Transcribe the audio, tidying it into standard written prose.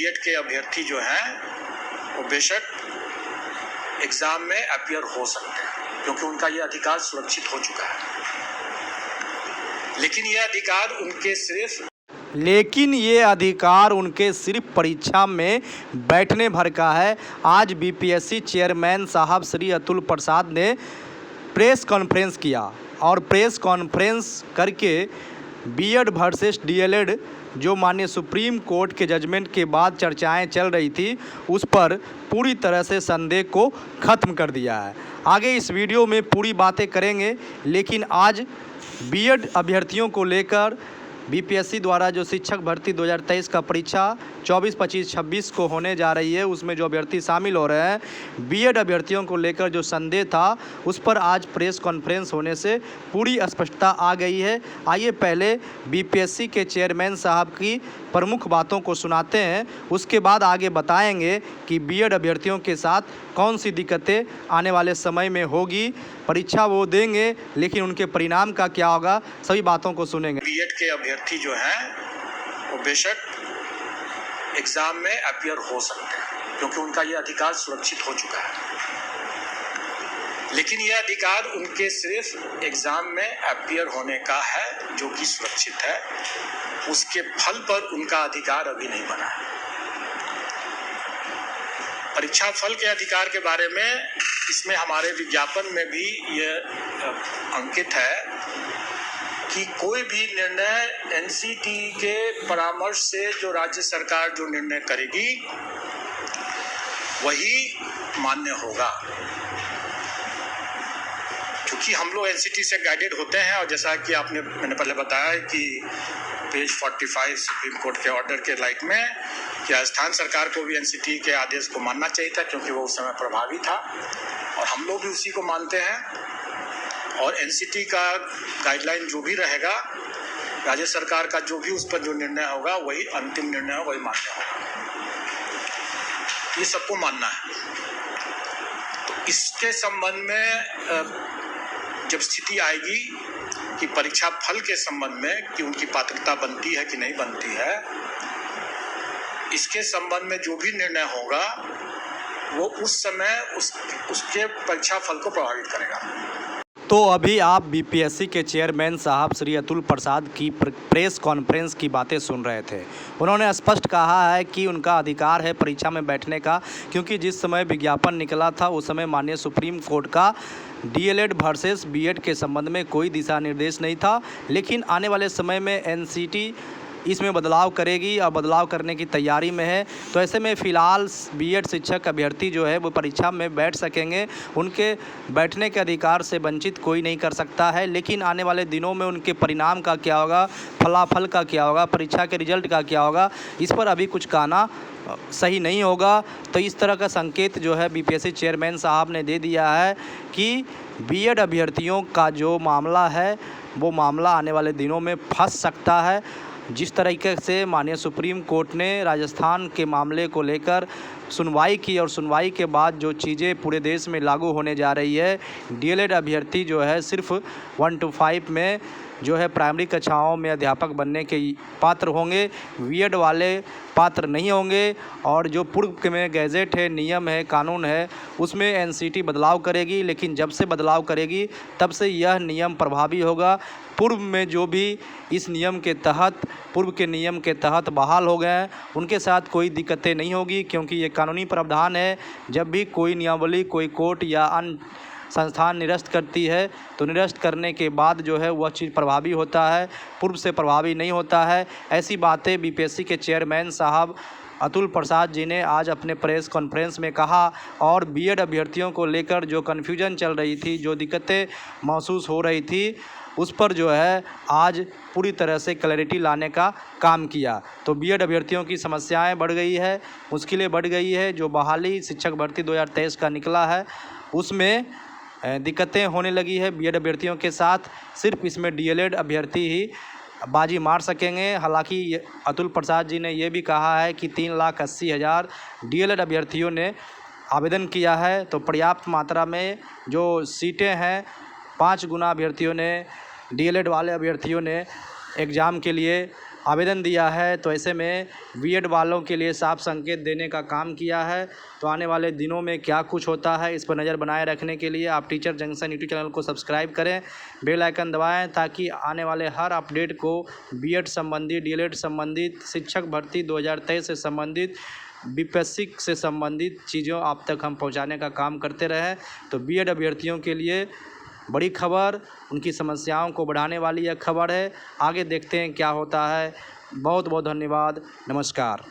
BEd के अभ्यर्थी जो हैं वो बेशक एग्ज़ाम में अपीयर हो सकते हैं, क्योंकि उनका ये अधिकार सुरक्षित हो चुका है। लेकिन ये अधिकार उनके सिर्फ परीक्षा में बैठने भर का है। आज बीपीएससी चेयरमैन साहब श्री अतुल प्रसाद ने प्रेस कॉन्फ्रेंस किया और प्रेस कॉन्फ्रेंस करके बीएड वर्सेस डीएलएड जो माननीय सुप्रीम कोर्ट के जजमेंट के बाद चर्चाएं चल रही थी, उस पर पूरी तरह से संदेह को ख़त्म कर दिया है। आगे इस वीडियो में पूरी बातें करेंगे, लेकिन आज बीएड अभ्यर्थियों को लेकर बीपीएससी द्वारा जो शिक्षक भर्ती 2023 का परीक्षा 24, 25, 26 को होने जा रही है, उसमें जो अभ्यर्थी शामिल हो रहे हैं, बीएड अभ्यर्थियों को लेकर जो संदेह था, उस पर आज प्रेस कॉन्फ्रेंस होने से पूरी स्पष्टता आ गई है। आइए पहले बीपीएससी के चेयरमैन साहब की प्रमुख बातों को सुनाते हैं, उसके बाद आगे बताएंगे कि बीएड अभ्यर्थियों के साथ कौन सी दिक्कतें आने वाले समय में होगी। परीक्षा वो देंगे, लेकिन उनके परिणाम का क्या होगा, सभी बातों को सुनेंगे। बीएड के अभ्यर्थी जो हैं वो बेशक एग्ज़ाम में अपीयर हो सकते हैं, क्योंकि उनका ये अधिकार सुरक्षित हो चुका है। लेकिन ये अधिकार उनके सिर्फ एग्ज़ाम में अपीयर होने का है, जो कि सुरक्षित है। उसके फल पर उनका अधिकार अभी नहीं बना है। परीक्षा फल के अधिकार के बारे में इसमें हमारे विज्ञापन में भी ये अंकित है कि कोई भी निर्णय एनसीटी के परामर्श से जो राज्य सरकार जो निर्णय करेगी वही मान्य होगा, क्योंकि हम लोग एनसीटी से गाइडेड होते हैं। और जैसा कि मैंने पहले बताया है कि पेज 45 सुप्रीम कोर्ट के ऑर्डर के लाइट में कि राजस्थान सरकार को भी एनसीटी के आदेश को मानना चाहिए था, क्योंकि वो उस समय प्रभावी था, और हम लोग भी उसी को मानते हैं। और एनसीटी का गाइडलाइन जो भी रहेगा, राज्य सरकार का जो भी उस पर जो निर्णय होगा वही अंतिम निर्णय होगा, वही मान्य होगा। ये सबको मानना है। तो इसके संबंध में जब स्थिति आएगी कि परीक्षा फल के संबंध में कि उनकी पात्रता बनती है कि नहीं बनती है, इसके संबंध में जो भी निर्णय होगा वो उस समय उसके परीक्षा फल को प्रभावित करेगा। तो अभी आप बीपीएससी के चेयरमैन साहब श्री अतुल प्रसाद की प्रेस कॉन्फ्रेंस की बातें सुन रहे थे। उन्होंने स्पष्ट कहा है कि उनका अधिकार है परीक्षा में बैठने का, क्योंकि जिस समय विज्ञापन निकला था उस समय माननीय सुप्रीम कोर्ट का डीएलएड वर्सेस बीएड के संबंध में कोई दिशा निर्देश नहीं था। लेकिन आने वाले समय में एनसीटी इसमें बदलाव करेगी और बदलाव करने की तैयारी में है। तो ऐसे में फ़िलहाल बीएड शिक्षक अभ्यर्थी जो है वो परीक्षा में बैठ सकेंगे, उनके बैठने के अधिकार से वंचित कोई नहीं कर सकता है। लेकिन आने वाले दिनों में उनके परिणाम का क्या होगा, फलाफल का क्या होगा, परीक्षा के रिजल्ट का क्या होगा, इस पर अभी कुछ कहना सही नहीं होगा। तो इस तरह का संकेत जो है बीपीएससी चेयरमैन साहब ने दे दिया है कि बीएड अभ्यर्थियों का जो मामला है वो मामला आने वाले दिनों में फंस सकता है। जिस तरीके से माननीय सुप्रीम कोर्ट ने राजस्थान के मामले को लेकर सुनवाई की और सुनवाई के बाद जो चीज़ें पूरे देश में लागू होने जा रही है, डीएलएड अभ्यर्थी जो है सिर्फ 1 to 5 में जो है प्राइमरी कक्षाओं में अध्यापक बनने के पात्र होंगे, बीएड वाले पात्र नहीं होंगे। और जो पूर्व में गैजेट है, नियम है, कानून है, उसमें एनसीटी बदलाव करेगी। लेकिन जब से बदलाव करेगी तब से यह नियम प्रभावी होगा। पूर्व में जो भी इस नियम के तहत पूर्व के नियम के तहत बहाल हो गए हैं, उनके साथ कोई दिक्कतें नहीं होगी, क्योंकि ये कानूनी प्रावधान है। जब भी कोई नियमावली कोई कोर्ट या अन्य संस्थान निरस्त करती है तो निरस्त करने के बाद जो है वह चीज़ प्रभावी होता है, पूर्व से प्रभावी नहीं होता है। ऐसी बातें बीपीएससी के चेयरमैन साहब अतुल प्रसाद जी ने आज अपने प्रेस कॉन्फ्रेंस में कहा। और बीएड अभ्यर्थियों को लेकर जो कन्फ्यूजन चल रही थी, जो दिक्कतें महसूस हो रही थी, उस पर जो है आज पूरी तरह से क्लैरिटी लाने का काम किया। तो बीएड अभ्यर्थियों की समस्याएं बढ़ गई है, मुश्किलें बढ़ गई है। जो बहाली शिक्षक भर्ती 2023 का निकला है उसमें दिक्कतें होने लगी है बीएड अभ्यर्थियों के साथ। सिर्फ इसमें डीएलएड अभ्यर्थी ही बाजी मार सकेंगे। हालांकि अतुल प्रसाद जी ने यह भी कहा है कि 3,80,000 डीएलएड अभ्यर्थियों ने आवेदन किया है, तो पर्याप्त मात्रा में जो सीटें हैं 5 गुना अभ्यर्थियों ने, डीएलएड वाले अभ्यर्थियों ने एग्ज़ाम के लिए आवेदन दिया है। तो ऐसे में बीएड वालों के लिए साफ संकेत देने का काम किया है। तो आने वाले दिनों में क्या कुछ होता है, इस पर नज़र बनाए रखने के लिए आप टीचर जंक्शन यूट्यूब चैनल को सब्सक्राइब करें, बेल आइकन दबाएं, ताकि आने वाले हर अपडेट को बीएड संबंधित, डीएलएड संबंधित, शिक्षक भर्ती 2023 से संबंधित, बीपीएससी से संबंधित चीज़ों आप तक हम पहुंचाने का काम करते रहें। तो बीएड अभ्यर्थियों के लिए बड़ी खबर, उनकी समस्याओं को बढ़ाने वाली यह खबर है। आगे देखते हैं क्या होता है। बहुत बहुत धन्यवाद। नमस्कार।